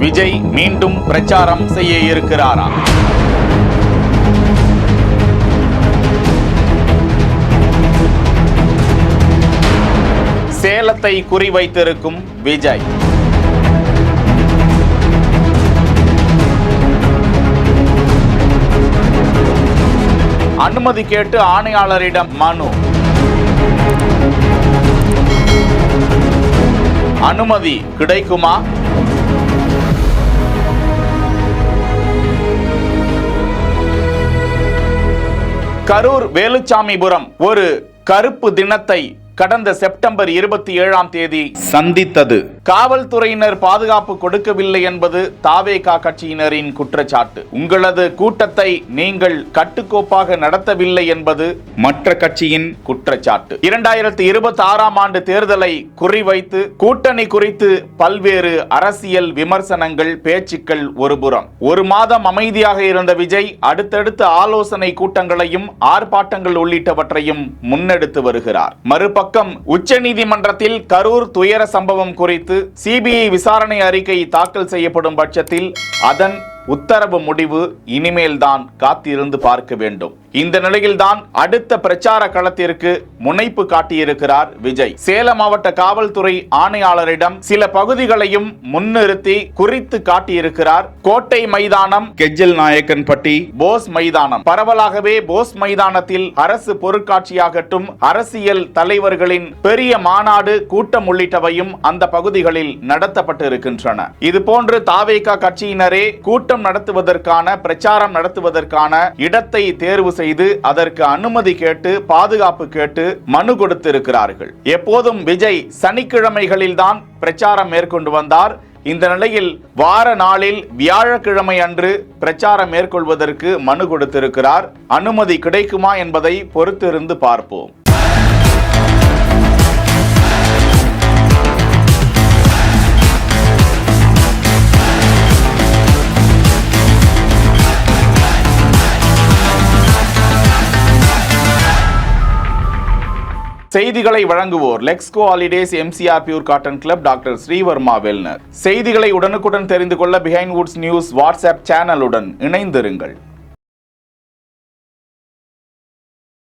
விஜய் மீண்டும் பிரச்சாரம் செய்ய இருக்கிறாரா? சேலத்தை குறிவைத்திருக்கும் விஜய். அனுமதி கேட்டு ஆணையாளரிடம் மனு. அனுமதி கிடைக்குமா? கரூர் வேலுச்சாமிபுரம் ஒரு கருப்பு தினத்தை கடந்த செப்டம்பர் 27 சந்தித்தது. காவல்துறையினர் பாதுகாப்பு கொடுக்கவில்லை என்பது தாவேகா கட்சியினரின் குற்றச்சாட்டு. உங்களது கூட்டத்தை நீங்கள் கட்டுக்கோப்பாக நடத்தவில்லை என்பது மற்ற கட்சியின் குற்றச்சாட்டு. 2026 ஆண்டு தேர்தலை குறிவைத்து கூட்டணி குறித்து பல்வேறு அரசியல் விமர்சனங்கள், பேச்சுக்கள் ஒருபுறம். ஒரு மாதம் அமைதியாக இருந்த விஜய் அடுத்தடுத்து ஆலோசனை கூட்டங்களையும் ஆர்ப்பாட்டங்கள் உள்ளிட்டவற்றையும் முன்னெடுத்து வருகிறார். மறுபக்கம் உச்ச நீதிமன்றத்தில் கரூர் துயர சம்பவம் குறித்து சிபிஐ விசாரணை அறிக்கை தாக்கல் செய்யப்படும் பட்சத்தில் அதன் உத்தரவு முடிவு இனிமேல்தான் காத்திருந்து பார்க்க வேண்டும். இந்த நிலையில்தான் அடுத்த பிரச்சார களத்திற்கு முனைப்பு காட்டியிருக்கிறார் விஜய். சேலம் மாவட்ட காவல்துறை ஆணையாளரிடம் சில பகுதிகளையும் முன்னிறுத்தி குறித்து காட்டியிருக்கிறார். கோட்டை மைதானம், கெஜ்ஜல் நாயக்கன்பட்டி, போஸ் மைதானம். பரவலாகவே போஸ் மைதானத்தில் அரசு பொருட்காட்சியாகட்டும், அரசியல் தலைவர்களின் பெரிய மாநாடு, கூட்டம் உள்ளிட்டவையும் அந்த பகுதிகளில் நடத்தப்பட்டு இருக்கின்றன. இதுபோன்று தாவேகா கட்சியினரே கூட்டம் நடத்துவதற்கான, பிரச்சாரம் நடத்துவதற்கான இடத்தை தேர்வு செய்து அதற்கு அனுமதி கேட்டு, பாதுகாப்பு கேட்டு மனு கொடுத்திருக்கிறார்கள். எப்போதும் விஜய் சனிக்கிழமைகளில்தான் பிரச்சாரம் மேற்கொண்டு வந்தார். இந்த நிலையில் வார நாளில் வியாழக்கிழமை அன்று பிரச்சாரம் மேற்கொள்வதற்கு மனு கொடுத்திருக்கிறார். அனுமதி கிடைக்குமா என்பதை பொறுத்திருந்து பார்ப்போம். செய்திகளை வழங்குவோர் Lexco holidays, MCR pure cotton club, doctor Sreevarma வெல்னர். செய்திகளை உடனுக்குடன் தெரிந்து கொள்ள பிஹைண்ட் வுட்ஸ் நியூஸ் வாட்ஸ்அப் சேனலுடன் இணைந்திருங்கள்.